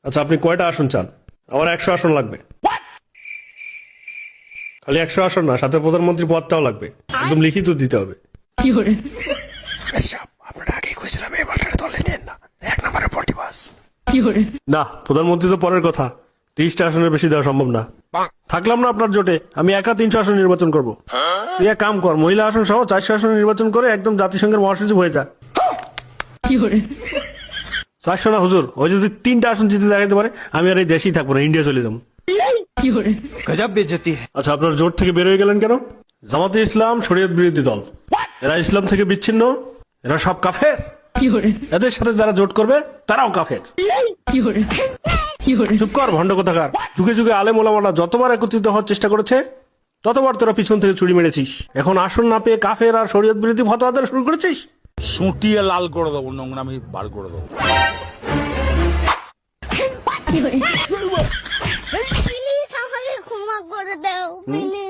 আচ্ছা আপনি কয়টা আসন চান? আমার 100 আসন লাগবে। খালি 100 আসন না, সাথে প্রধানমন্ত্রী পদটাও লাগবে, একদম লিখিত দিতে হবে। আপনারা আগেই কইছিলাম এই মালটারে দলে নেন না, 1 নম্বরের পটি বাস। না, প্রধানমন্ত্রী তো পরের কথা, 30টা আসনের বেশি দেওয়া সম্ভব না। থাকলাম না আপনার জোটে, আমি একা 300 আসন নির্বাচন করব। তুই এক কাম কর, মহিলা আসন সহ 400 আসন নির্বাচন করে একদম জাতিসংঘের মহাসচিব হয়ে যা। 400 না হুজুর, ওই যদি 3টা আসন জিতে দেখাতে পারে, আমি আর এই দেশেই থাকবো না, ইন্ডিয়া চলে যাবো। गजब बेइज्जती है। আচ্ছা আপনার জোট থেকে বের হয়ে গেলেন কেন? জামাতে ইসলাম শরীয়ত বিরোধী দল, এরা ইসলাম থেকে বিচ্ছিন্ন, এরা সব কাফের। এদের সাথে যারা জোট করবে তারাও কাফের। চুপ কর ভণ্ড কোথাকার। যুগে যুগে আলেম ওলামারা যতবার একত্রিত হওয়ার চেষ্টা করেছে, ততবার তোরা পিছন থেকে ছুরি মেরেছিস। এখন আসন না পেয়ে কাফের আর শরীয়ত বিরোধী ফতোয়া দেওয়া শুরু করেছিস। সুটিয়ে লাল করে দেবো, নোংরামি বার করে দেবো। প্লিজ আমাকে ক্ষমা করে দাও প্লিজ।